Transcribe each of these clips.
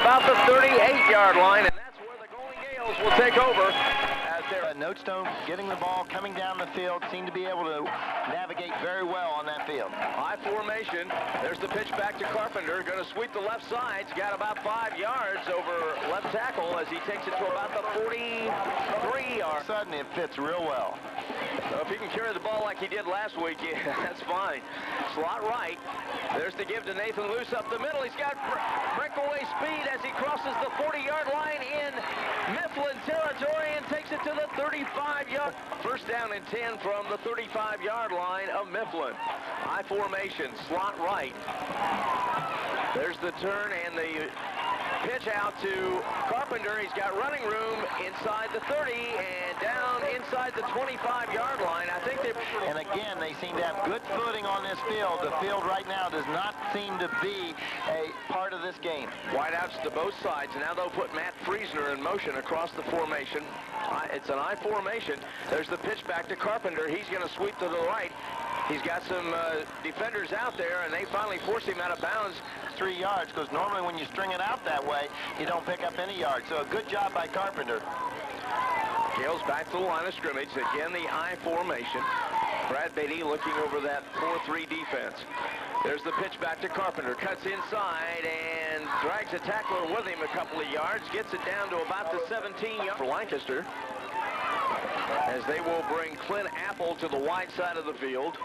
about the 38-yard line, and that's where the Golden Gales will take over. Notestone getting the ball, coming down the field, seemed to be able to navigate very well on that field. High formation. There's the pitch back to Carpenter. Going to sweep the left side. He's got about 5 yards over left tackle as he takes it to about the 43-yard. Suddenly it fits real well. So if he can carry the ball like he did last week, yeah, that's fine. Slot right. There's the give to Nathan Luce up the middle. He's got breakaway speed as he crosses the 40-yard line in Mifflin territory and takes it to the 35-yard. First down and 10 from the 35-yard line of Mifflin. High formation, slot right. There's the turn and the pitch out to Carpenter. He's got running room inside the 30 and down inside the 25-yard line. I think they... And again, they seem to have good footing on this field. The field right now does not seem to be a part of this game. Wideouts to both sides. Now they'll put Matt Friesner in motion across the formation. It's an I formation. There's the pitch back to Carpenter. He's going to sweep to the right. He's got some defenders out there, and they finally force him out of bounds. 3 yards, because normally when you string it out that way, you don't pick up any yards. So a good job by Carpenter. Gales back to the line of scrimmage. Again, the I formation. Brad Beatty looking over that 4-3 defense. There's the pitch back to Carpenter. Cuts inside and drags a tackler with him a couple of yards. Gets it down to about the 17 yard for Lancaster. As they will bring Clint Apple to the wide side of the field.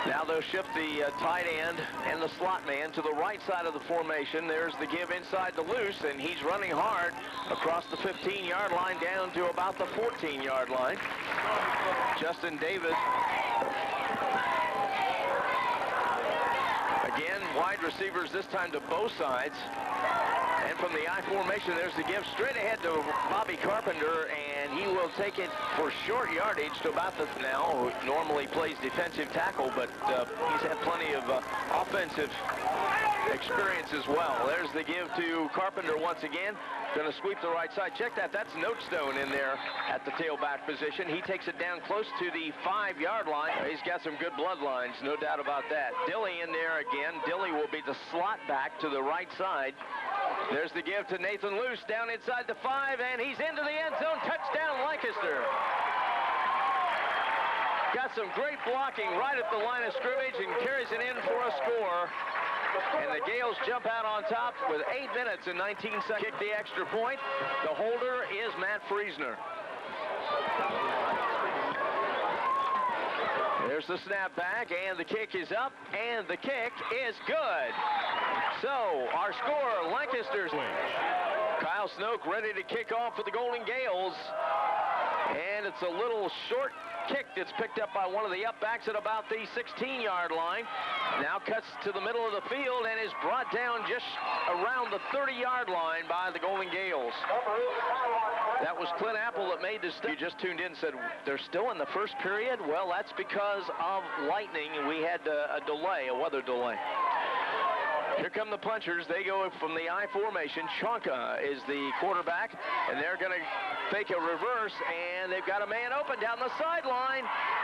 Now they'll shift the tight end and the slot man to the right side of the formation. There's the give inside the Luce, and he's running hard across the 15-yard line down to about the 14-yard line. Justin Davis. Again, wide receivers this time to both sides. And from the I formation, there's the give straight ahead to Bobby Carpenter, and he will take it for short yardage to about the now, who normally plays defensive tackle, but he's had plenty of offensive experience as well. There's the give to Carpenter once again. Going to sweep the right side. Check that. That's Notestone in there at the tailback position. He takes it down close to the 5-yard line. He's got some good bloodlines, no doubt about that. Dilly in there again. Dilly will be the slot back to the right side. There's the give to Nathan Luce down inside the 5, and he's into the end zone. Touchdown, Lancaster. Got some great blocking right at the line of scrimmage and carries it in for a score. And the Gales jump out on top with 8 minutes and 19 seconds. Kick the extra point. The holder is Matt Friesner. There's the snap back, and the kick is up, and the kick is good. So, our score, Lancaster's. Kyle Snoke ready to kick off for the Golden Gales. And it's a little short kick that's picked up by one of the upbacks at about the 16-yard line. Now cuts to the middle of the field and is brought down just around the 30-yard line by the Golden Gales. That was Clint Apple that made this. You just tuned in and said, they're still in the first period? Well, that's because of lightning. We had a delay, a weather delay. Here come the punchers. They go from the I formation. Chonka is the quarterback, and they're going to fake a reverse, and they've got a man open down the sideline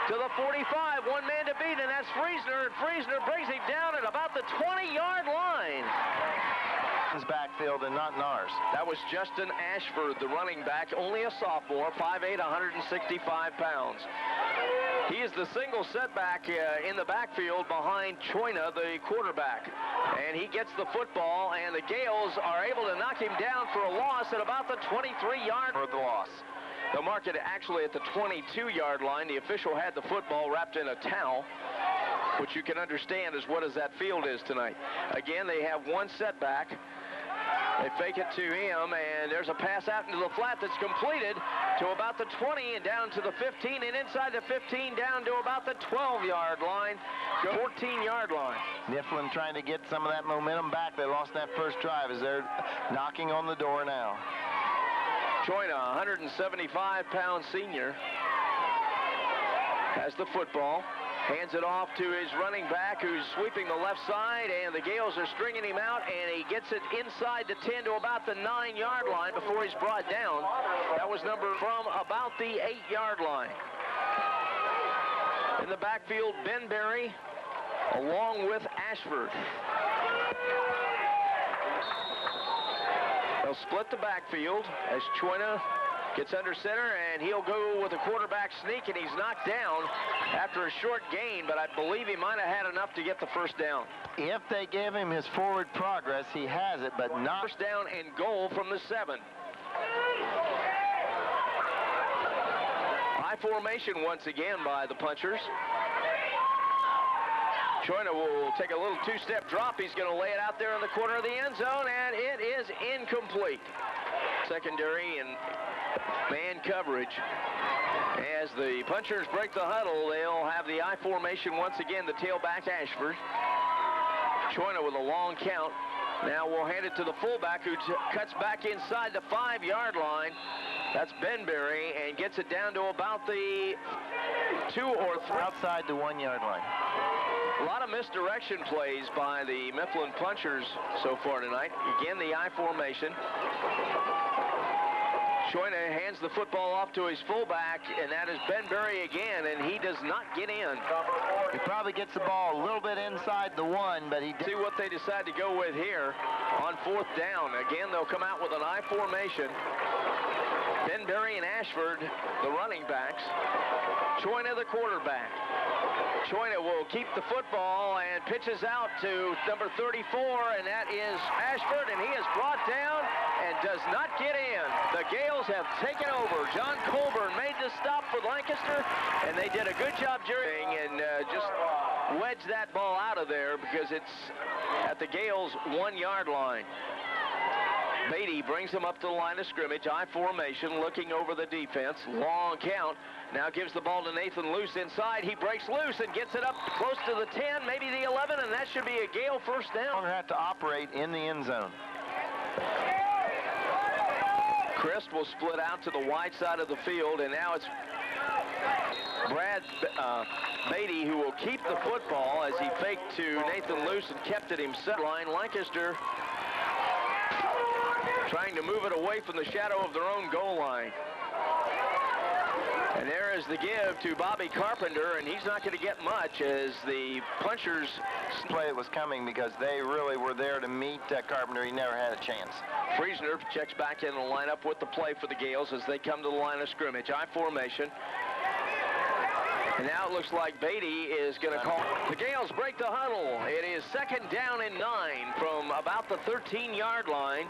to the 45. One man to beat, and that's Friesner, and Friesner brings him down at about the 20-yard line. His backfield and not in ours. That was Justin Ashford, the running back, only a sophomore, 5'8", 165 pounds. He is the single setback in the backfield behind Choina, the quarterback. And he gets the football, and the Gales are able to knock him down for a loss at about the 23-yard for the loss. They'll mark it actually at the 22-yard line. The official had the football wrapped in a towel, which you can understand is what as that field is tonight. Again, they have one setback. They fake it to him, and there's a pass out into the flat that's completed to about the 20 and down to the 15, and inside the 15 down to about the 12-yard line, 14-yard line. Mifflin trying to get some of that momentum back. They lost that first drive as they're knocking on the door now. Choina, 175-pound senior, has the football. Hands it off to his running back, who's sweeping the left side, and the Gales are stringing him out, and he gets it inside the 10 to about the 9-yard line before he's brought down. That was number from about the 8-yard line. In the backfield, Ben Berry, along with Ashford. They'll split the backfield as Choina gets under center, and he'll go with a quarterback sneak, and he's knocked down after a short gain, but I believe he might have had enough to get the first down. If they give him his forward progress, he has it, but not. First down and goal from the 7. High formation once again by the punchers. Choina will take a little two-step drop. He's going to lay it out there in the corner of the end zone, and it is incomplete. Secondary and man coverage. As the punchers break the huddle, they'll have the I formation once again, the tailback Ashford. Choina with a long count. Now we'll hand it to the fullback who cuts back inside the 5-yard line. That's Benberry, and gets it down to about the 2 or 3. Outside the 1-yard line. A lot of misdirection plays by the Mifflin punchers so far tonight. Again, the I formation. Choina hands the football off to his fullback, and that is Benberry again, and he does not get in. He probably gets the ball a little bit inside the 1, but he... See what they decide to go with here on 4th down. Again, they'll come out with an I formation. Benberry and Ashford, the running backs. Choina, the quarterback. Choina will keep the football and pitches out to number 34, and that is Ashford, and he is brought down and does not get in. The Gales have taken over. John Colburn made the stop for Lancaster, and they did a good job jurying and just wedged that ball out of there because it's at the Gales' 1-yard line. Beatty brings him up to the line of scrimmage, I formation, looking over the defense. Long count. Now gives the ball to Nathan Luce inside. He breaks loose and gets it up close to the 10, maybe the 11, and that should be a Gale first down. Have to operate in the end zone. Christ will split out to the wide side of the field, and now it's Brad Beatty who will keep the football as he faked to Nathan Luce and kept it himself. Lancaster trying to move it away from the shadow of their own goal line. And there is the give to Bobby Carpenter, and he's not going to get much as the punchers... Play it was coming because they really were there to meet Carpenter. He never had a chance. Friesner checks back in the lineup with the play for the Gales as they come to the line of scrimmage. I formation. And now it looks like Beatty is going to call. The Gales break the huddle. It is 2nd down and 9 from about the 13-yard line.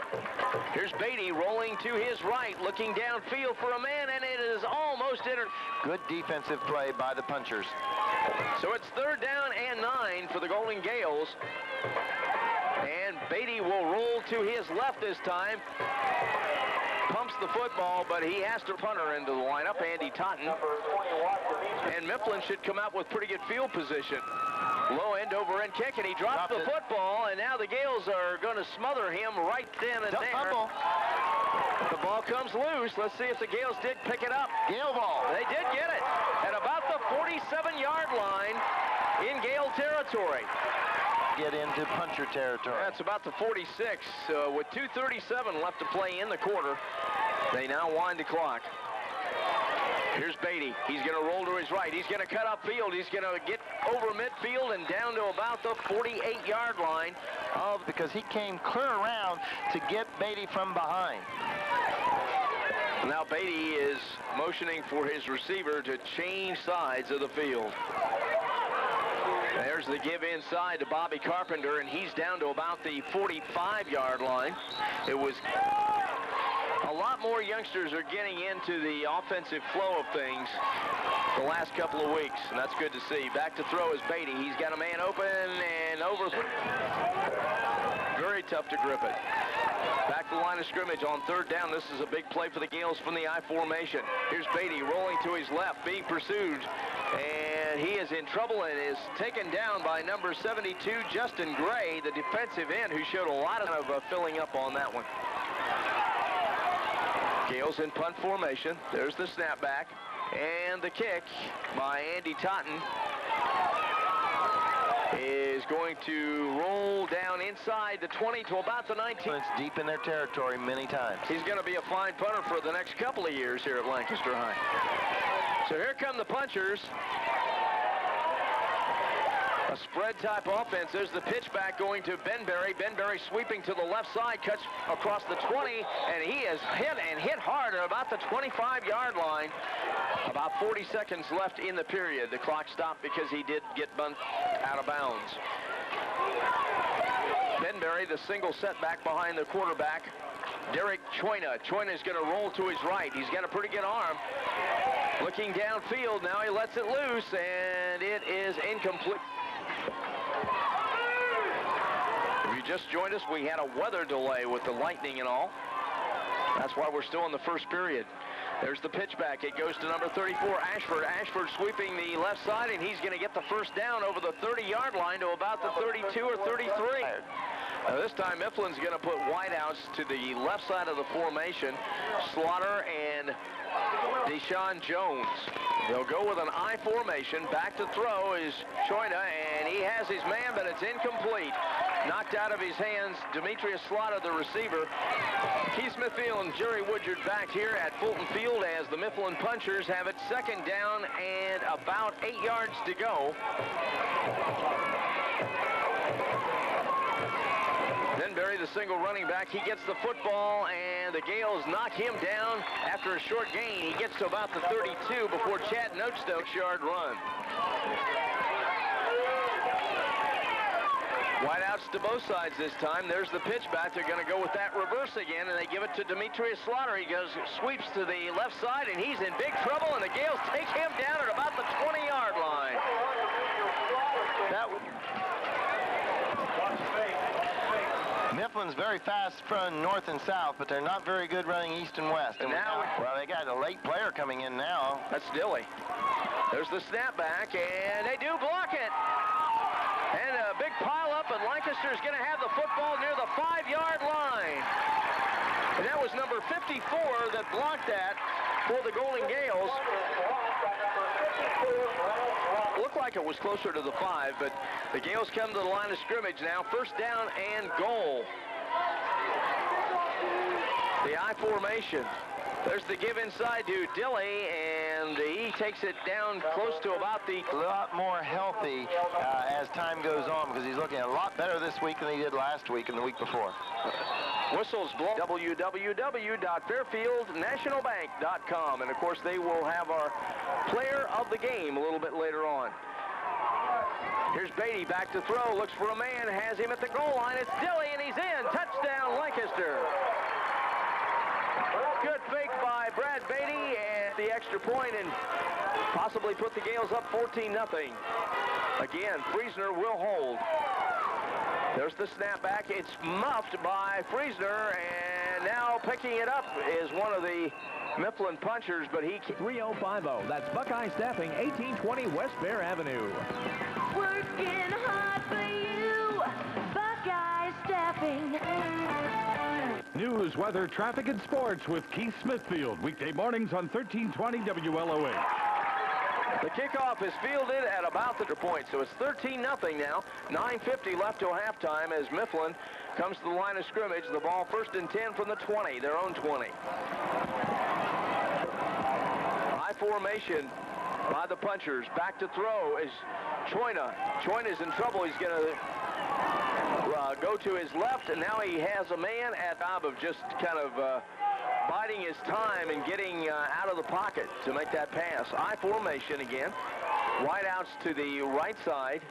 Here's Beatty rolling to his right, looking downfield for a man, and it is almost entered. Good defensive play by the punchers. So it's 3rd down and 9 for the Golden Gales. And Beatty will roll to his left this time. Pumps the football, but he has to punter into the lineup, Andy Totten. And Mifflin should come out with pretty good field position. Low end over end kick, and he drops the football, and now the Gales are going to smother him right then and there. The ball comes loose. Let's see if the Gales did pick it up. Gale ball. They did get it at about the 47-yard line in Gale territory. Get into puncher territory. That's about the 46. With 2:37 left to play in the quarter, they now wind the clock. Here's Beatty. He's going to roll to his right. He's going to cut upfield. He's going to get over midfield and down to about the 48-yard line. Because he came clear around to get Beatty from behind. Now Beatty is motioning for his receiver to change sides of the field. There's the give inside to Bobby Carpenter, and he's down to about the 45-yard line. It was a lot more youngsters are getting into the offensive flow of things the last couple of weeks, and that's good to see. Back to throw is Beatty. He's got a man open and over. Very tough to grip it. Back to the line of scrimmage on 3rd down. This is a big play for the Gales from the I formation. Here's Beatty rolling to his left, being pursued. And he is in trouble and is taken down by number 72, Justin Gray, the defensive end, who showed a lot of filling up on that one. Gales in punt formation. There's the snapback. And the kick by Andy Totten is going to roll down inside the 20 to about the 19. It's deep in their territory many times. He's going to be a fine punter for the next couple of years here at Lancaster High. So here come the punchers. A spread type offense. There's the pitch back going to Benberry. Benberry sweeping to the left side, cuts across the 20, and he is hit hard at about the 25-yard line. About 40 seconds left in the period. The clock stopped because he did get bumped out of bounds. Benberry, the single setback behind the quarterback, Derek Choina. Choina's going to roll to his right. He's got a pretty good arm. Looking downfield, now he lets it loose, and it is incomplete. If you just joined us, we had a weather delay with the lightning and all. That's why we're still in the first period. There's the pitch back. It goes to number 34, Ashford. Ashford sweeping the left side, and he's going to get the first down over the 30-yard line to about the 32 or 33. Now this time, Mifflin's going to put wideouts to the left side of the formation. Slaughter and Deshaun Jones. They'll go with an I formation. Back to throw is Choina, and he has his man, but it's incomplete. Knocked out of his hands, Demetrius Slaughter, the receiver. Keith Smithfield and Jerry Woodyard back here at Fulton Field as the Mifflin Punchers have it second down and about 8 yards to go. Benberry, the single running back, he gets the football, and the Gales knock him down after a short gain. He gets to about the 32 before Chad Notestoke's yard run. Wideouts to both sides this time. There's the pitch back. They're going to go with that reverse again, and they give it to Demetrius Slaughter. He goes, sweeps to the left side, and he's in big trouble, and the Gales take him down at about the 20-yard line. Mifflin's very fast from north and south, but they're not very good running east and west. And now, well, they got a late player coming in now. That's Dilly. There's the snapback, and they do block it. And a big pile-up, and Lancaster's going to have the football near the 5-yard line. And that was number 54 that blocked that for the Golden Gales. Looked like it was closer to the 5, but the Gales come to the line of scrimmage now. First down and goal. The I formation. There's the give inside to Dilly, and he takes it down close to about the... A lot more healthy as time goes on, because he's looking a lot better this week than he did last week and the week before. Whistles blow. www.fairfieldnationalbank.com, and of course they will have our player of the game a little bit later on. Here's Beatty back to throw, looks for a man, has him at the goal line. It's Dilly, and he's in. Touchdown, Lancaster. Good fake by Brad Beatty at the extra point and possibly put the Gales up 14-0. Again, Friesner will hold. There's the snapback. It's muffed by Friesner, and now picking it up is one of the Mifflin Punchers, but he... 3050. That's Buckeye Staffing, 1820 West Fair Avenue. Working hard for you, Buckeye Staffing. News, weather, traffic, and sports with Keith Smithfield. Weekday mornings on 1320 WLOA. The kickoff is fielded at about the point, so it's 13-0 now. 9:50 left till halftime as Mifflin comes to the line of scrimmage. The ball first and 10 from the 20, their own 20. High formation by the Punchers. Back to throw is Choina. Choina's in trouble. He's going to go to his left, and now he has a man at job of just kind of biding his time and getting out of the pocket to make that pass. I formation again. Wideouts to the right side,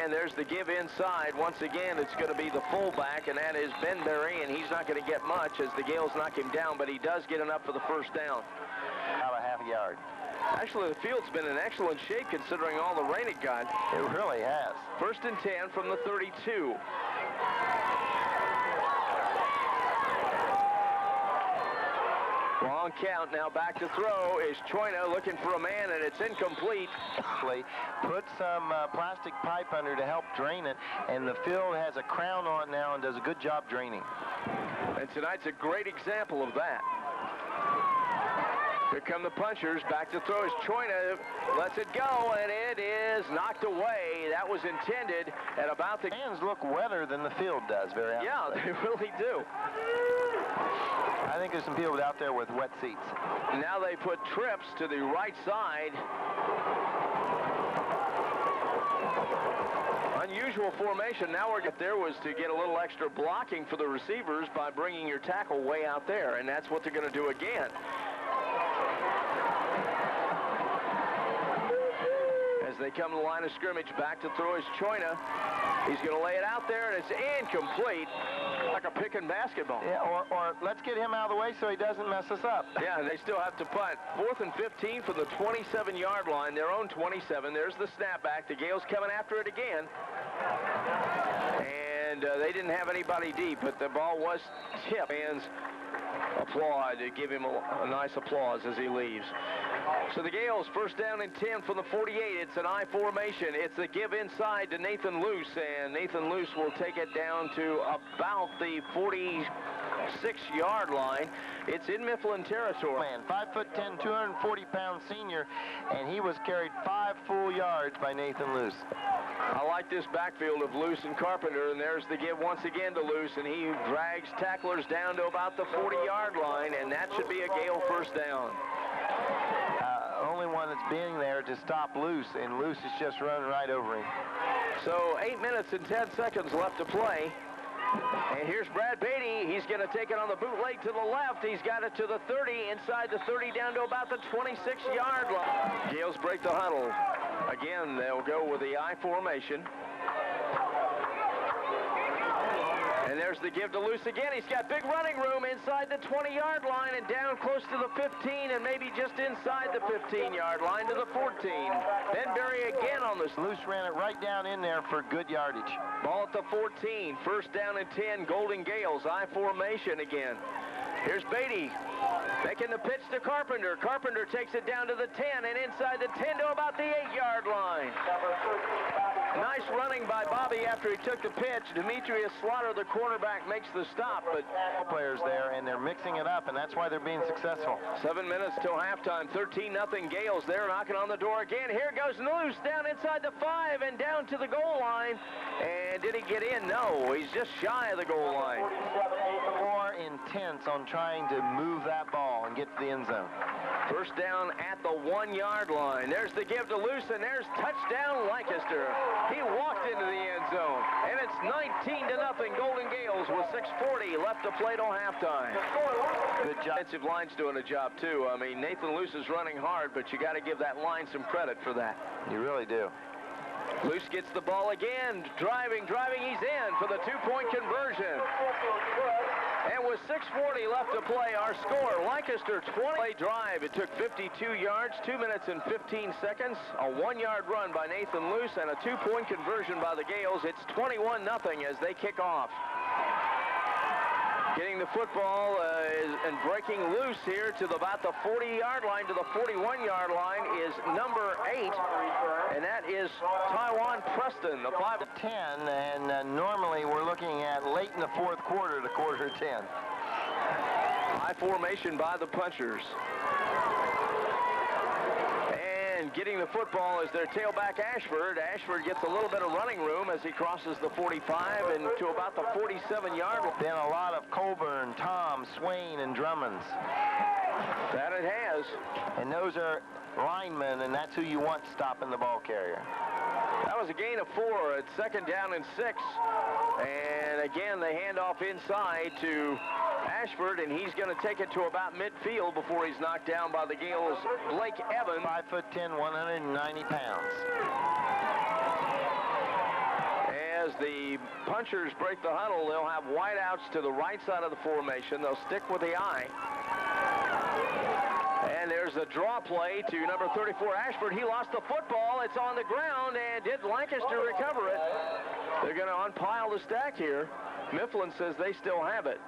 and there's the give inside. Once again, it's going to be the fullback, and that is Benberry, and he's not going to get much as the Gales knock him down, but he does get enough for the first down. About a half a yard. Actually, the field's been in excellent shape considering all the rain it got. It really has. First and 10 from the 32. Long count. Now back to throw is Choina looking for a man, and it's incomplete. Put some plastic pipe under to help drain it, and the field has a crown on now and does a good job draining. And tonight's a great example of that. Here come the Punchers. Back to throw is Choina. Lets it go, and it is knocked away. That was intended at about the... Hands look wetter than the field does, very honestly. Yeah, they really do. I think there's some people out there with wet seats. Now they put trips to the right side. Unusual formation. Now we're there was to get a little extra blocking for the receivers by bringing your tackle way out there, and that's what they're going to do again. As they come to the line of scrimmage, back to throw is Choina. He's going to lay it out there, and it's incomplete, like a pick and basketball. Yeah, or let's get him out of the way so he doesn't mess us up. Yeah, they still have to punt. 4th and 15 from the 27-yard line, their own 27. There's the snapback. The Gales coming after it again. And they didn't have anybody deep, but the ball was tipped. Fans applaud, give him a nice applause as he leaves. So the Gales, first down and 10 from the 48. It's an I formation. It's a give inside to Nathan Luce, and Nathan Luce will take it down to about the 46-yard line. It's in Mifflin territory. Man, 5'10", 240-pound senior, and he was carried 5 full yards by Nathan Luce. I like this backfield of Luce and Carpenter, and there's the give once again to Luce, and he drags tacklers down to about the 40-yard line, and that should be a Gale first down. Only one that's being there to stop Luce, and Luce is just running right over him. So 8 minutes and 10 seconds left to play. And here's Brad Beatty. He's going to take it on the bootleg to the left. He's got it to the 30, inside the 30, down to about the 26-yard line. Gales break the huddle. Again, they'll go with the I formation. And there's the give to Luce again. He's got big running room inside the 20-yard line and down close to the 15 and maybe just inside the 15-yard line to the 14. Then Berry again on this. Luce ran it right down in there for good yardage. Ball at the 14. First down and 10. Golden Gales. I formation again. Here's Beatty making the pitch to Carpenter. Carpenter takes it down to the 10 and inside the 10 to about the 8-yard line. Nice running by Bobby after he took the pitch. Demetrius Slaughter, the cornerback, makes the stop, but players there, and they're mixing it up, and that's why they're being successful. 7 minutes till halftime. 13-0 Gales. They're knocking on the door again. Here goes Luce down inside the 5 and down to the goal line. And did he get in? No, he's just shy of the goal line. More intense on trying to move that ball and get to the end zone. First down at the 1-yard line. There's the give to Luce, and there's touchdown Lancaster. He walked into the end zone, and it's 19-0 Golden Gales with 6:40 left to play till halftime. Good job. Defensive line's doing a job too. I mean, Nathan Luce is running hard, but you got to give that line some credit for that. You really do. Luce gets the ball again, driving, he's in for the 2-point conversion. And with 6:40 left to play, our score, Lancaster 20-play drive. It took 52 yards, 2 minutes and 15 seconds, a 1-yard run by Nathan Luce, and a 2-point conversion by the Gales. It's 21-0 as they kick off. Getting the football and breaking loose here to about the 40-yard line to the 41-yard line is number 8, and that is Taiwan Preston, the 5-10, and normally we're looking at late in the 4th quarter to quarter 10. High formation by the punchers. And getting the football is their tailback Ashford. Ashford gets a little bit of running room as he crosses the 45 and to about the 47-yard line. Then a lot of Colburn, Tom, Swain, and Drummonds. That it has. And those are linemen, and that's who you want stopping the ball carrier. That was a gain of 4 at 2nd down and 6. And again, they hand off inside to Ashford, and he's going to take it to about midfield before he's knocked down by the Gales' Blake Evans. 5'10", 190 pounds. As the punchers break the huddle, they'll have wideouts to the right side of the formation. They'll stick with the I. And there's a draw play to number 34, Ashford. He lost the football. It's on the ground, and did Lancaster recover it? They're going to unpile the stack here. Mifflin says they still have it.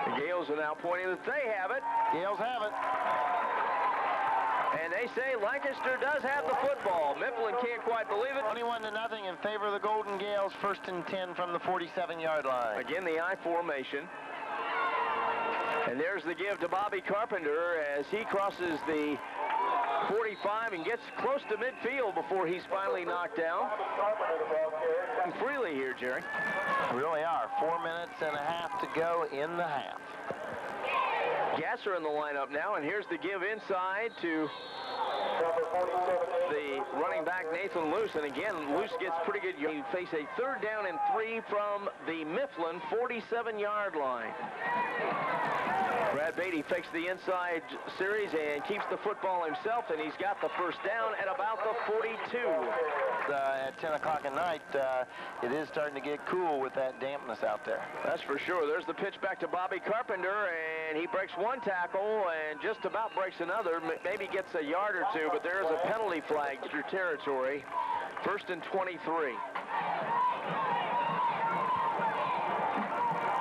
The Gales are now pointing that they have it. Gales have it. And they say Lancaster does have the football. Mifflin can't quite believe it. 21-0 in favor of the Golden Gales. 1st and 10 from the 47-yard line. Again, the I formation. And there's the give to Bobby Carpenter as he crosses the 45 and gets close to midfield before he's finally knocked down. And freely here, Jerry. Really are. 4 minutes and a half to go in the half. Gasser in the lineup now, and here's the give inside to the running back Nathan Luce, and again Luce gets pretty good. You face a 3rd down and 3 from the Mifflin 47-yard line. Brad Beatty fakes the inside series and keeps the football himself, and he's got the first down at about the 42. At 10 o'clock at night, it is starting to get cool with that dampness out there. That's for sure. There's the pitch back to Bobby Carpenter, and he breaks one tackle and just about breaks another. Maybe gets a yard or two, but there's a penalty flag through territory. 1st and 23.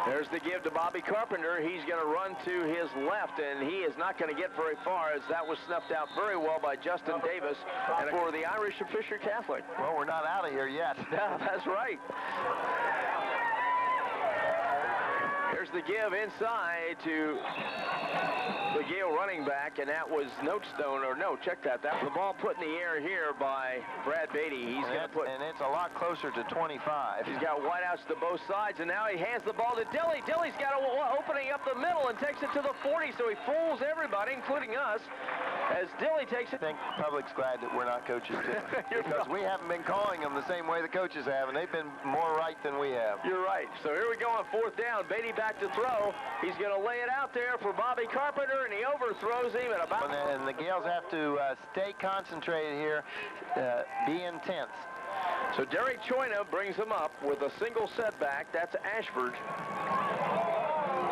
There's the give to Bobby Carpenter. He's going to run to his left, and he is not going to get very far, as that was snuffed out very well by Justin Davis. And for the Irish of Fisher Catholic. Well, we're not out of here yet. No, that's right. Here's the give inside to the Gale running back, and that was Notestone, or no, check that. That was the ball put in the air here by Brad Beatty. He's going to put, and it's a lot closer to 25. He's got wideouts to both sides, and now he hands the ball to Dilly. Dilly's got an opening up the middle and takes it to the 40, so he fools everybody, including us, as Dilly takes it. I think the public's glad that we're not coaches too, because we haven't been calling them the same way the coaches have, and they've been more right than we have. You're right. So here we go on 4th down. Beatty back to throw. He's going to lay it out there for Bobby Carpenter, and he overthrows him at about... And the Gales have to stay concentrated here, be intense. So Derek Choina brings him up with a single setback. That's Ashford.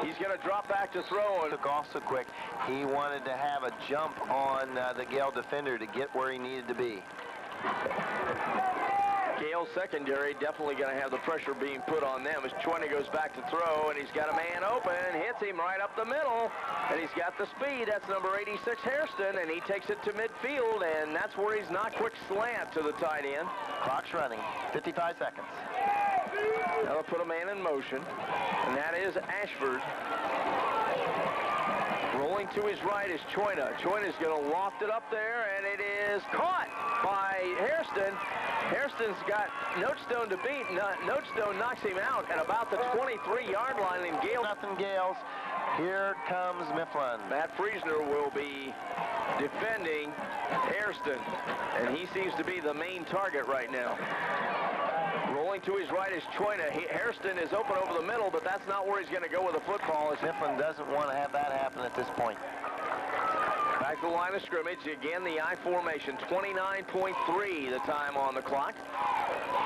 He's going to drop back to throw. And took off so quick. He wanted to have a jump on the Gale defender to get where he needed to be. Gale secondary definitely going to have the pressure being put on them as Choina goes back to throw, and he's got a man open, hits him right up the middle, and he's got the speed. That's number 86, Hairston, and he takes it to midfield, and that's where he's not. Quick slant to the tight end. Clock's running, 55 seconds. Now they'll put a man in motion, and that is Ashford. Rolling to his right is Choina. Choina's going to loft it up there, and it is caught by Hairston. Hairston's got Notestone to beat. Notestone knocks him out at about the 23-yard line, and Gale... Nothing Gales. Here comes Mifflin. Matt Friesner will be defending Hairston, and he seems to be the main target right now. Rolling to his right is Choina. Hairston is open over the middle, but that's not where he's going to go with the football. Mifflin doesn't want to have that happen at this point. Back to the line of scrimmage. Again, the I formation. 29.3 the time on the clock.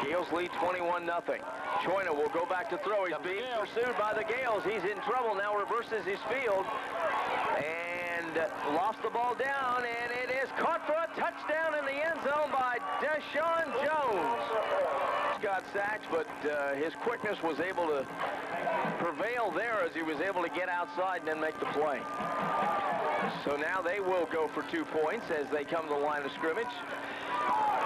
Gales lead 21-0. Choina will go back to throw. He's being pursued by the Gales. He's in trouble now. Reverses his field. And lost the ball down. And it is caught for a touchdown in the end zone by Deshaun Jones. Got sacked, but his quickness was able to prevail there as he was able to get outside and then make the play. So now they will go for 2 points as they come to the line of scrimmage.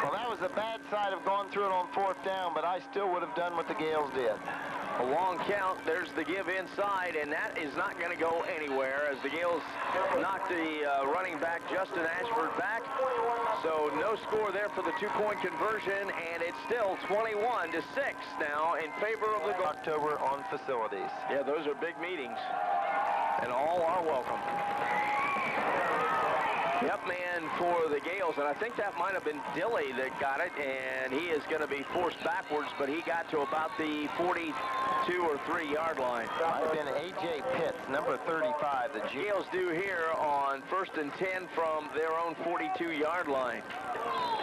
Well, that was the bad side of going through it on 4th down, but I still would have done what the Gales did. A long count. There's the give inside, and that is not going to go anywhere as the Gales knock the running back Justin Ashford back. So no score there for the 2-point conversion, and it's still 21-6 now in favor of the October on facilities. Yeah, those are big meetings, and all are welcome. Yep, man for the Gales, and I think that might have been Dilly that got it, and he is going to be forced backwards, but he got to about the 42 or 3-yard line. Might have been A.J. Pitts, number 35. The Gales do here on 1st and 10 from their own 42-yard line.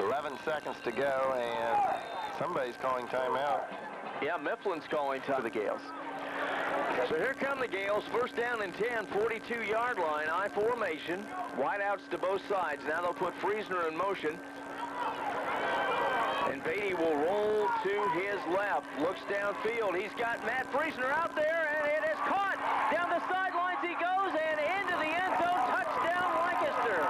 11 seconds to go, and somebody's calling timeout. Yeah, Mifflin's calling time. For the Gales. So here come the Gales, 1st down and 10, 42-yard line, I formation, wideouts to both sides. Now they'll put Friesner in motion. And Beatty will roll to his left, looks downfield. He's got Matt Friesner out there, and it is caught. Down the sidelines he goes, and into the end zone, touchdown Lancaster.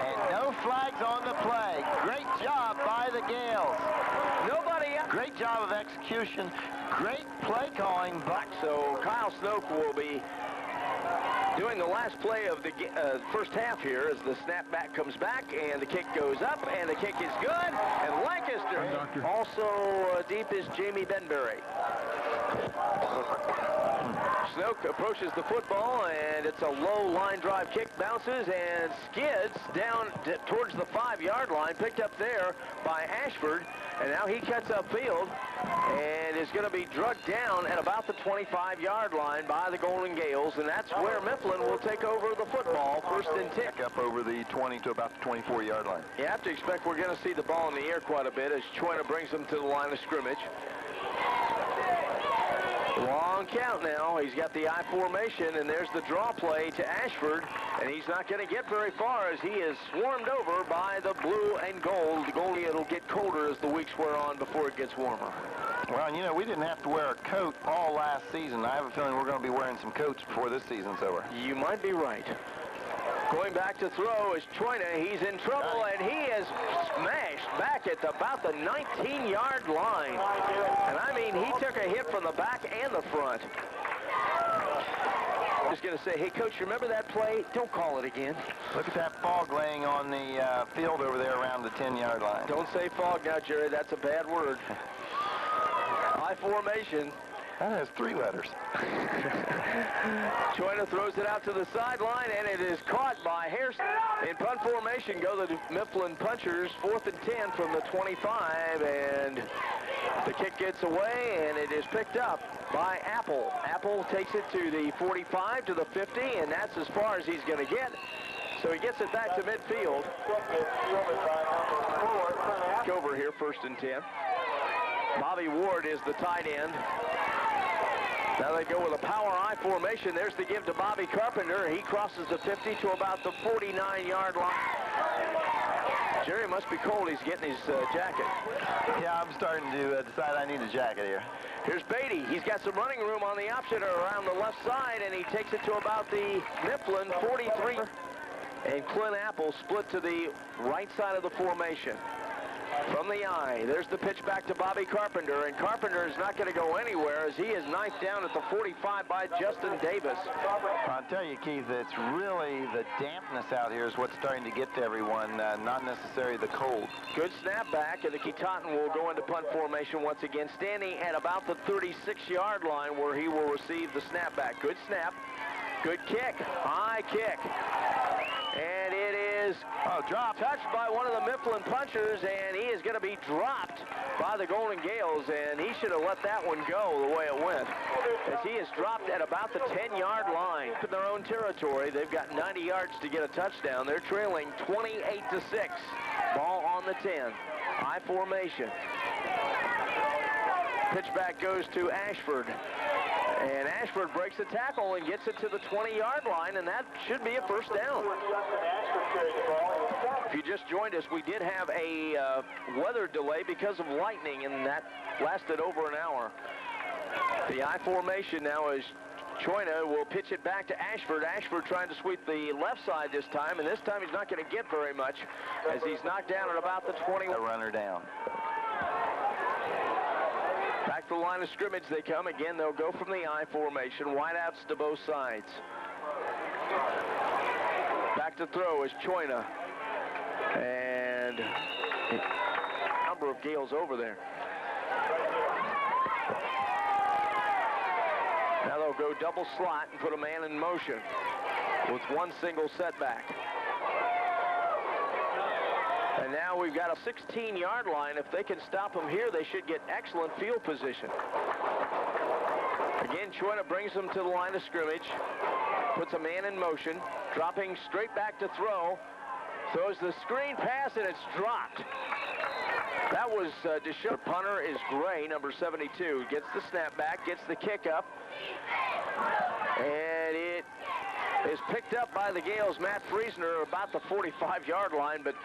And no flags on the play. Great job by the Gales. Nobody else. Great job of execution. Great play calling. So Kyle Snoke will be doing the last play of the first half here as the snapback comes back and the kick goes up and the kick is good. And Lancaster also deep is Jamie Benberry. Snoke approaches the football, and it's a low line drive kick, bounces and skids down towards the 5-yard line, picked up there by Ashford, and now he cuts upfield and is going to be drugged down at about the 25-yard line by the Golden Gales, and that's where Mifflin will take over the football, 1st and 10. Up over the 20 to about the 24-yard line. You have to expect we're going to see the ball in the air quite a bit as Choina brings them to the line of scrimmage. Long count now. He's got the I formation, and there's the draw play to Ashford, and he's not going to get very far as he is swarmed over by the blue and gold. The gold, it'll get colder as the weeks wear on before it gets warmer. Well, and you know, we didn't have to wear a coat all last season. I have a feeling we're going to be wearing some coats before this season's over. You might be right. Going back to throw is Choina. He's in trouble, and he is smashed back at about the 19-yard line. And I mean, he took a hit from the back and the front. I'm just going to say, hey, Coach, you remember that play? Don't call it again. Look at that fog laying on the field over there around the 10-yard line. Don't say fog now, Jerry. That's a bad word. I formation. That has 3 letters. Choina throws it out to the sideline, and it is caught by Hairston. In punt formation go the Mifflin Punchers, 4th and 10 from the 25, and the kick gets away, and it is picked up by Apple. Apple takes it to the 45, to the 50, and that's as far as he's going to get. So he gets it back to midfield. Over here, 1st and 10. Bobby Ward is the tight end. Now they go with a power I formation. There's the give to Bobby Carpenter. He crosses the 50 to about the 49-yard line. Jerry must be cold. He's getting his jacket. Yeah, I'm starting to decide I need a jacket here. Here's Beatty. He's got some running room on the option around the left side, and he takes it to about the Mifflin 43. And Clint Apple split to the right side of the formation. From the eye, there's the pitch back to Bobby Carpenter, and Carpenter is not going to go anywhere as he is knifed down at the 45 by Justin Davis. I'll tell you, Keith, it's really the dampness out here is what's starting to get to everyone, not necessarily the cold. Good snap back, and the Keetotin will go into punt formation once again, standing at about the 36-yard line where he will receive the snap back. Good snap, good kick, high kick. And it is dropped, touched by one of the Mifflin Punchers, and he is going to be dropped by the Golden Gales, and he should have let that one go the way it went, as he is dropped at about the 10-yard line. In their own territory, they've got 90 yards to get a touchdown. They're trailing 28-6. Ball on the 10. I formation. Pitch back goes to Ashford. And Ashford breaks the tackle and gets it to the 20-yard line, and that should be a 1st down. If you just joined us, we did have a weather delay because of lightning, and that lasted over an hour. The I formation now is Choina will pitch it back to Ashford. Ashford trying to sweep the left side this time, and this time he's not going to get very much as he's knocked down at about the 20. A runner down. Back to the line of scrimmage they come. Again, they'll go from the I formation. Wideouts to both sides. Back to throw is Choina. And a number of Gales over there. Now they'll go double slot and put a man in motion with one single setback. And now we've got a 16-yard line. If they can stop them here, they should get excellent field position. Again, Choina brings them to the line of scrimmage, puts a man in motion, dropping straight back to throw, throws the screen pass, and it's dropped. That was Deshaun. Punter is Gray, number 72. Gets the snap back, gets the kick up, and it is picked up by the Gales. Matt Friesner about the 45-yard line, but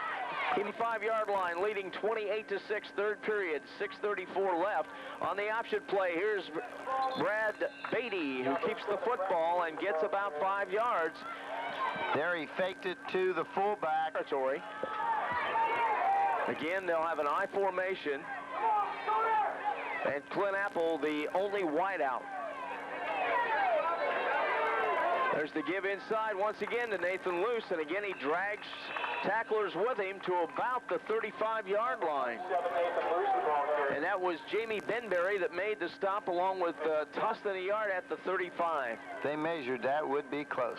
85-yard line leading 28-6, third period, 6:34 left. On the option play, here's Brad Beatty, who keeps the football and gets about 5 yards. There he faked it to the fullback. Territory. Again, they'll have an I formation. And Clint Apple, the only wideout. There's the give inside once again to Nathan Luce, and again he drags tacklers with him to about the 35-yard line. And that was Jamie Benberry that made the stop along with Tustin a yard at the 35. If they measured, that would be close.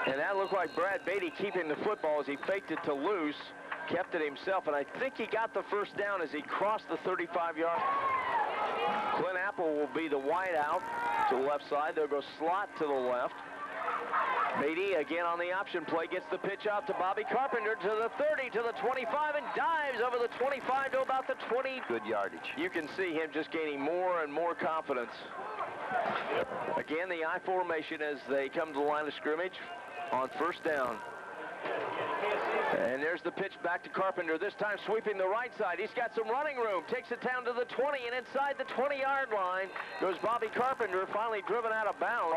And that looked like Brad Beatty keeping the football as he faked it to Luce, kept it himself, and I think he got the first down as he crossed the 35-yard. Clint Apple will be the wide out to the left side. They'll go slot to the left. Beatty again on the option play, gets the pitch out to Bobby Carpenter to the 30, to the 25, and dives over the 25 to about the 20. Good yardage. You can see him just gaining more and more confidence. Again, the I formation as they come to the line of scrimmage on first down. And there's the pitch back to Carpenter, this time sweeping the right side. He's got some running room, takes it down to the 20, and inside the 20-yard line goes Bobby Carpenter, finally driven out of bounds.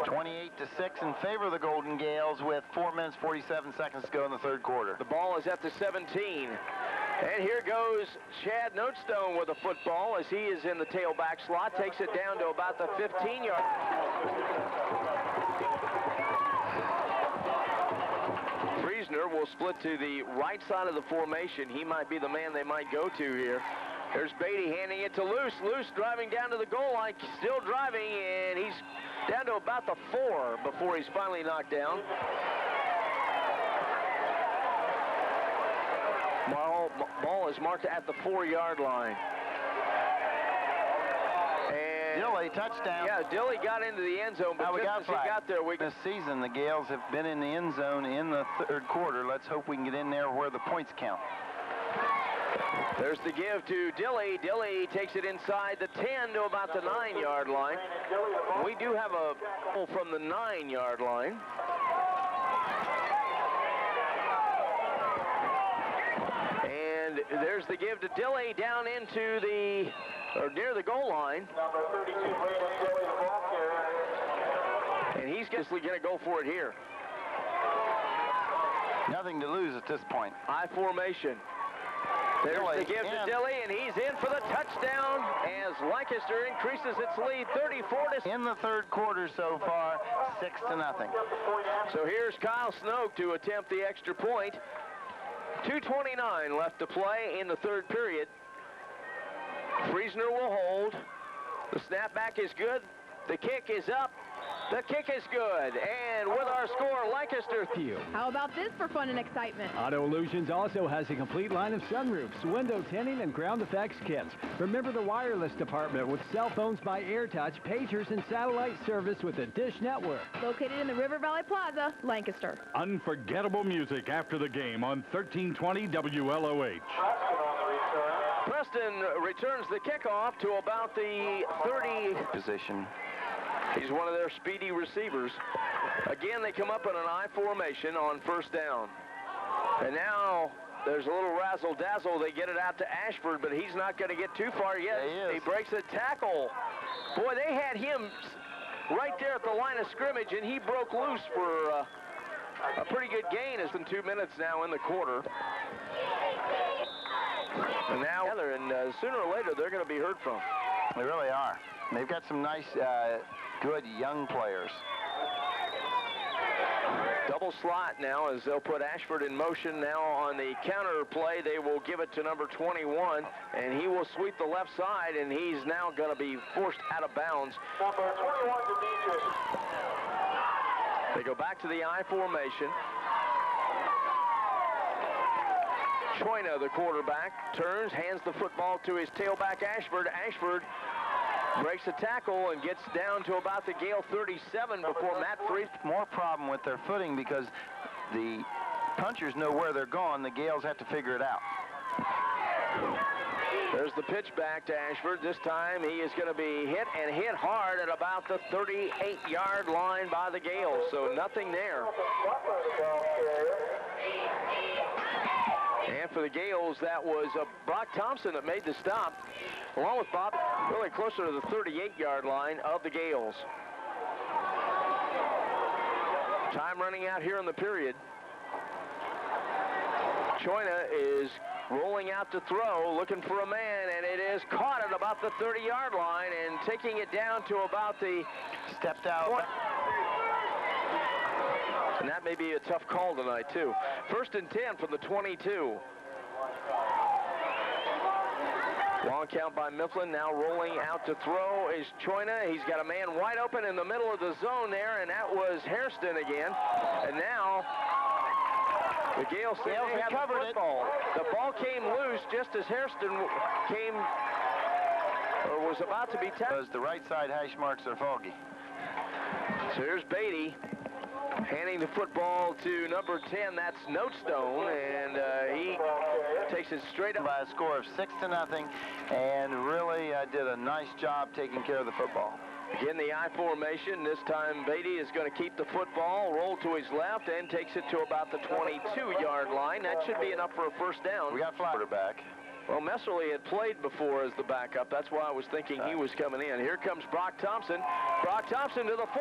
28-6 in favor of the Golden Gales with 4 minutes, 47 seconds to go in the third quarter. The ball is at the 17. And here goes Chad Notestone with a football as he is in the tailback slot, takes it down to about the 15-yard. Will split to the right side of the formation. He might be the man they might go to here. There's Beatty handing it to Luce. Luce driving down to the goal line, still driving, and he's down to about the 4 before he's finally knocked down. Ball is marked at the 4-yard line. Dilly, touchdown. Yeah, Dilly got into the end zone, but now just as he got there, this season, the Gales have been in the end zone in the third quarter. Let's hope we can get in there where the points count. There's the give to Dilly. Dilly takes it inside the 10 to about the 9-yard line. We do have a goal from the 9-yard line. And there's the give to Dilly down into the, or near the goal line. Number 32, Brandon Dilly, the ball carrier. And he's going to go for it here. Nothing to lose at this point. I formation. There's the give to Dilly, and he's in for the touchdown as Lancaster increases its lead 34-6. In the third quarter so far, 6-0. So here's Kyle Snoke to attempt the extra point. 2:29 left to play in the third period. Friesner will hold. The snapback is good. The kick is up. The kick is good. And with our score, Lancaster. How about this for fun and excitement? Auto Illusions also has a complete line of sunroofs, window tinting, and ground effects kits. Remember the wireless department with cell phones by AirTouch, pagers, and satellite service with a Dish network. Located in the River Valley Plaza, Lancaster. Unforgettable music after the game on 1320 WLOH. Preston returns the kickoff to about the 30 position. He's one of their speedy receivers. Again, they come up in an I formation on first down. And now there's a little razzle-dazzle. They get it out to Ashford, but he's not going to get too far yet. He breaks a tackle. Boy, they had him right there at the line of scrimmage, and he broke loose for a pretty good gain. It's been 2 minutes now in the quarter. And now, sooner or later, they're going to be heard from. They really are. They've got some nice, good young players. Double slot now as they'll put Ashford in motion. Now on the counter play, they will give it to number 21, and he will sweep the left side, and he's now going to be forced out of bounds. Number 21, Demetrius. They go back to the I formation. Choina, the quarterback, turns, hands the football to his tailback, Ashford. Ashford breaks a tackle and gets down to about the Gale 37 before Matt Freeze. More problem with their footing because the punchers know where they're going. The Gales have to figure it out. There's the pitch back to Ashford. This time he is going to be hit and hit hard at about the 38-yard line by the Gales. So nothing there. And for the Gales, that was Brock Thompson that made the stop, along with Bob, really closer to the 38-yard line of the Gales. Time running out here in the period. Choina is rolling out to throw, looking for a man, and it is caught at about the 30-yard line and taking it down to about the stepped out. that may be a tough call tonight, too. 1st and 10 from the 22. Long count by Mifflin. Now rolling out to throw is Choina. He's got a man wide open in the middle of the zone there, and that was Hairston again. And now the Gales say they have the football. The ball came loose just as Hairston came, or was about to be tackled. The right side hash marks are foggy. So here's Beatty handing the football to number 10. That's Notestone, and he takes it straight up. By a score of 6-0, and really did a nice job taking care of the football. Again, the I formation. This time Beatty is going to keep the football, roll to his left, and takes it to about the 22-yard line. That should be enough for a first down. We got quarterback. Well, Messerly had played before as the backup. That's why I was thinking he was coming in. Here comes Brock Thompson. Brock Thompson to the 40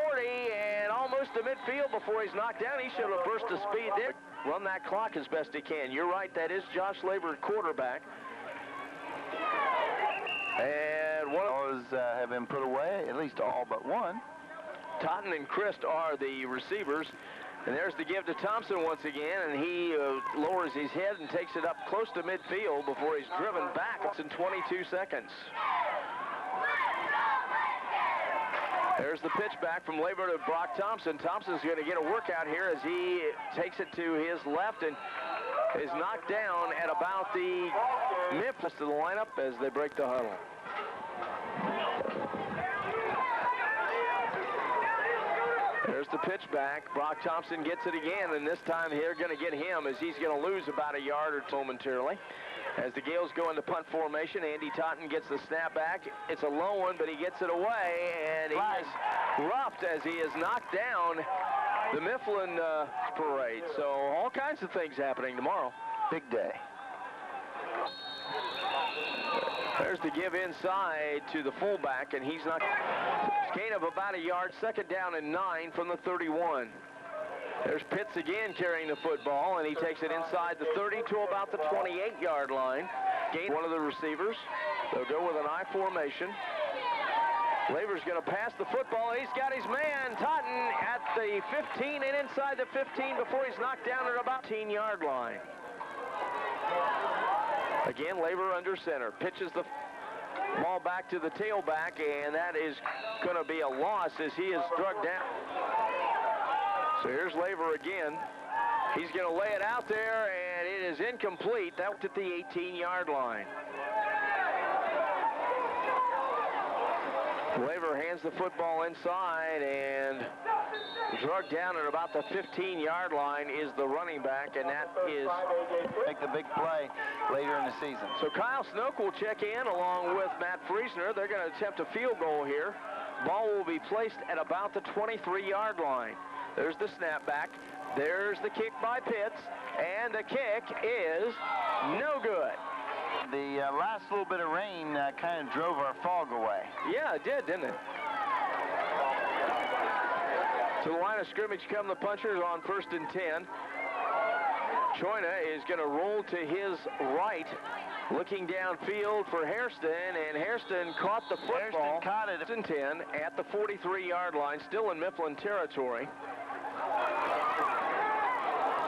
and almost to midfield before he's knocked down. He should have burst to speed there. Run that clock as best he can. You're right, that is Josh Laver, quarterback. And one of those have been put away, at least all but one. Totten and Christ are the receivers. And there's the give to Thompson once again, and he lowers his head and takes it up close to midfield before he's driven back. It's in 22 seconds. There's the pitch back from Laver to Brock Thompson. Thompson's going to get a workout here as he takes it to his left and is knocked down at about the Mifflin to the lineup as they break the huddle. There's the pitch back. Brock Thompson gets it again, and this time they're going to get him as he's going to lose about a yard or two momentarily. As the Gales go into punt formation, Andy Totten gets the snap back. It's a low one, but he gets it away, and he is roughed as he is knocked down the Mifflin parade. So all kinds of things happening tomorrow. Big day. There's the give inside to the fullback, and he's not. Gain of about a yard, 2nd down and 9 from the 31. There's Pitts again carrying the football, and he takes it inside the 30 to about the 28-yard line. Gain one of the receivers. They'll go with an I formation. Laver's going to pass the football. He's got his man, Totten, at the 15 and inside the 15 before he's knocked down at about 18-yard line. Again, Laver under center. Pitches the ball back to the tailback, and that is going to be a loss as he is drugged down. So here's Laver again. He's going to lay it out there, and it is incomplete. That was at the 18-yard line. Laver hands the football inside, and drugged down at about the 15-yard line is the running back, and that is make the big play later in the season. So Kyle Snoke will check in along with Matt Friesner. They're going to attempt a field goal here. Ball will be placed at about the 23-yard line. There's the snapback. There's the kick by Pitts, and the kick is no good. The last little bit of rain kind of drove our fog away. Yeah, it did, didn't it? To the line of scrimmage come the punchers on 1st and 10. Choina is going to roll to his right, looking downfield for Hairston, and Hairston caught the football. Hairston caught it. 1st and 10 at the 43-yard line, still in Mifflin territory.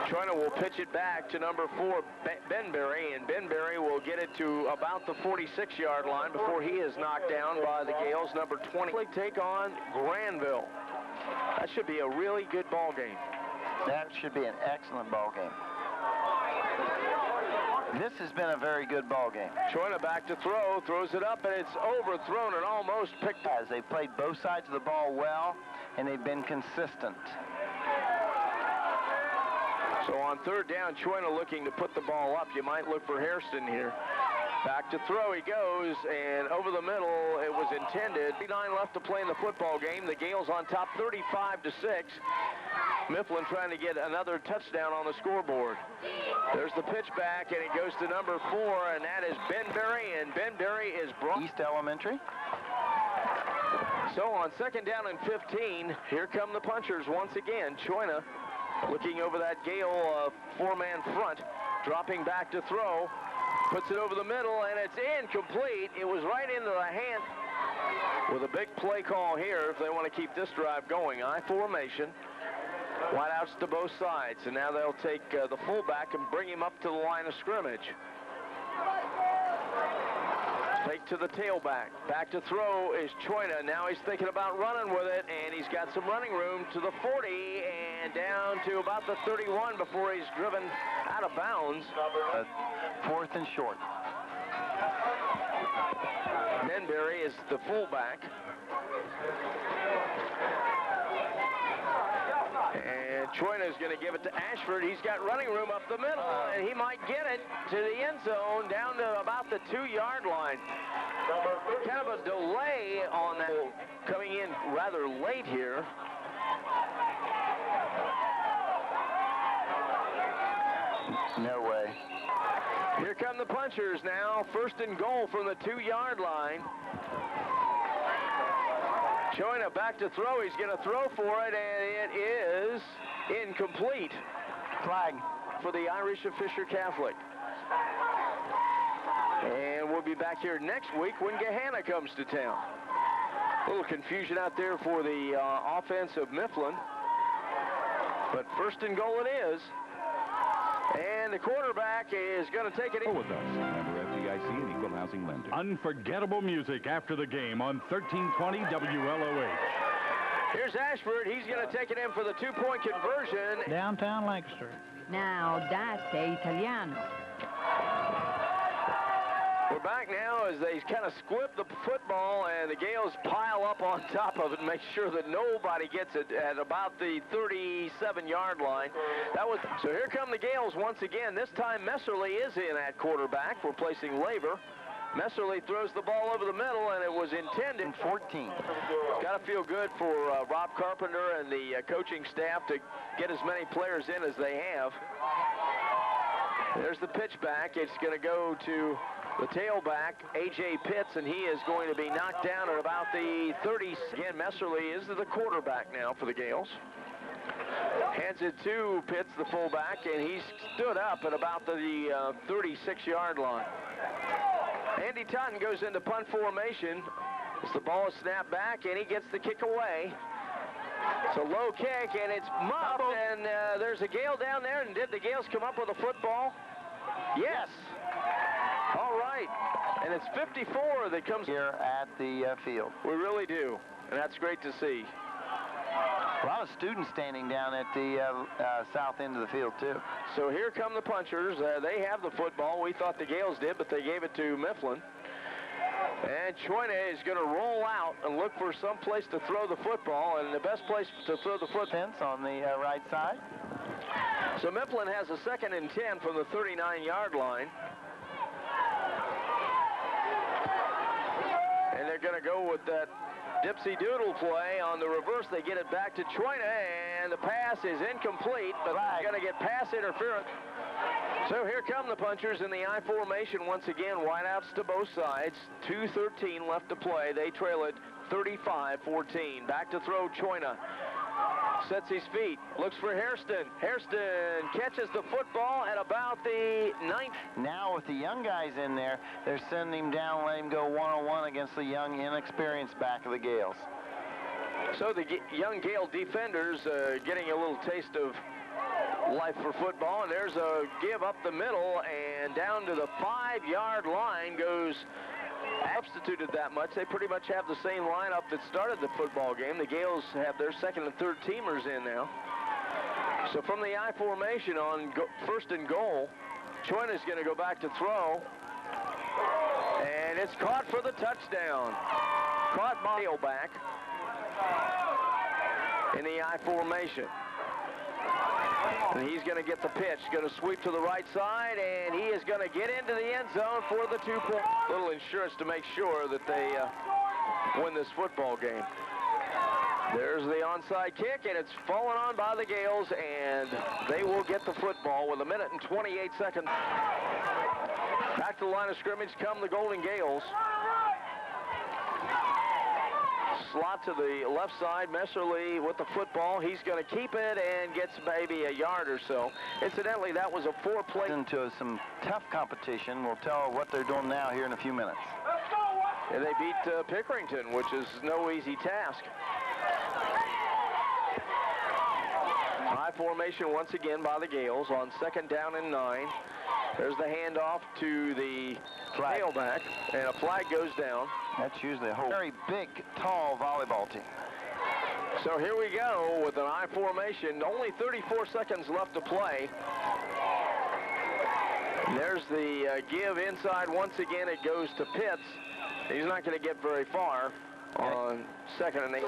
Choina will pitch it back to number 4, Benberry, and Benberry will get it to about the 46-yard line before he is knocked down by the Gales. Number 20 take on Granville. That should be a really good ball game. That should be an excellent ball game. This has been a very good ball game. Choina back to throw, throws it up, and it's overthrown and almost picked up. As they played both sides of the ball well, and they've been consistent. So on 3rd down, Choina looking to put the ball up. You might look for Hairston here. Back to throw he goes, and over the middle it was intended. 39 left to play in the football game. The Gales on top 35-6. Mifflin trying to get another touchdown on the scoreboard. There's the pitch back, and it goes to number 4, and that is Benberry, and Benberry is brought. East Elementary. So on 2nd down and 15, here come the punchers once again. Choina looking over that Gale 4-man front, dropping back to throw. Puts it over the middle, and it's incomplete. It was right into the hand. With a big play call here if they want to keep this drive going. I formation. Wideouts to both sides, and now they'll take the fullback and bring him up to the line of scrimmage. Fake to the tailback. Back to throw is Choina. Now he's thinking about running with it, and he's got some running room to the 40 and down to about the 31 before he's driven out of bounds. 4th and short. Menberry is the fullback. And Choina is going to give it to Ashford. He's got running room up the middle, and he might get it to the end zone down to about the 2-yard line. Kind of a delay on that, coming in rather late here. No way. Here come the punchers now. 1st and goal from the 2-yard line. Choina back to throw. He's going to throw for it, and it is incomplete. Flag for the Irish of Fisher Catholic. And we'll be back here next week when Gahanna comes to town. A little confusion out there for the offense of Mifflin. But 1st and goal it is. And the quarterback is going to take it in. With us, member FDIC and equal housing lender. Unforgettable music after the game on 1320 WLOH. Here's Ashford. He's going to take it in for the 2-point conversion. Downtown Lancaster. Now that's Italiano. We're back now as they kind of squib the football, and the Gales pile up on top of it and make sure that nobody gets it at about the 37-yard line. So here come the Gales once again. This time Messerly is in at quarterback, replacing Labor. Messerly throws the ball over the middle, and it was intended. 14. Got to feel good for Rob Carpenter and the coaching staff to get as many players in as they have. There's the pitch back. It's going to go to the tailback, A.J. Pitts, and he is going to be knocked down at about the 30. Again, Messerly is the quarterback now for the Gales. Hands it to Pitts, the fullback, and he's stood up at about the 36-yard line. Andy Totten goes into punt formation. As the ball is snapped back, and he gets the kick away. It's a low kick, and it's muffed, and there's a Gale down there. And did the Gales come up with a football? Yes. All right. And it's 54 that comes here at the field. We really do, and that's great to see. A lot of students standing down at the south end of the field, too. So here come the punchers. They have the football. We thought the Gales did, but they gave it to Mifflin. And Choina is going to roll out and look for some place to throw the football, and the best place to throw the football on the right side. So Mifflin has a 2nd and 10 from the 39-yard line. And they're going to go with that Dipsy Doodle play on the reverse. They get it back to Choina, and the pass is incomplete, but they're going to get pass interference. So here come the punchers in the I formation once again. Wideouts to both sides. 2:13 left to play. They trail it 35-14. Back to throw Choina. Sets his feet. Looks for Hairston. Hairston catches the football at about the 9th. Now with the young guys in there, they're sending him down, let him go one-on-one against the young, inexperienced back of the Gales. So the young Gale defenders getting a little taste of life for football, and there's a give up the middle, and down to the 5-yard line goes. Substituted that much. They pretty much have the same lineup that started the football game. The Gales have their 2nd and 3rd teamers in now. So from the I formation on 1st and goal, Choina is going to go back to throw, and it's caught for the touchdown. Caught by tailback in the I formation. And he's going to get the pitch, going to sweep to the right side, and he is going to get into the end zone for the 2-point. Little insurance to make sure that they win this football game. There's the onside kick, and it's fallen on by the Gales, and they will get the football with 1 minute and 28 seconds. Back to the line of scrimmage come the Golden Gales. Slot to the left side. Messerly with the football. He's going to keep it and gets maybe a yard or so. Incidentally, that was a 4-play. Into some tough competition. We'll tell what they're doing now here in a few minutes. And they beat Pickerington, which is no easy task. formation once again by the Gales on 2nd down and 9. There's the handoff to the tailback, and a flag goes down. That's usually a very big, tall volleyball team. So here we go with an I formation. Only 34 seconds left to play. There's the give inside. Once again, it goes to Pitts. He's not going to get very far on 2nd and 8.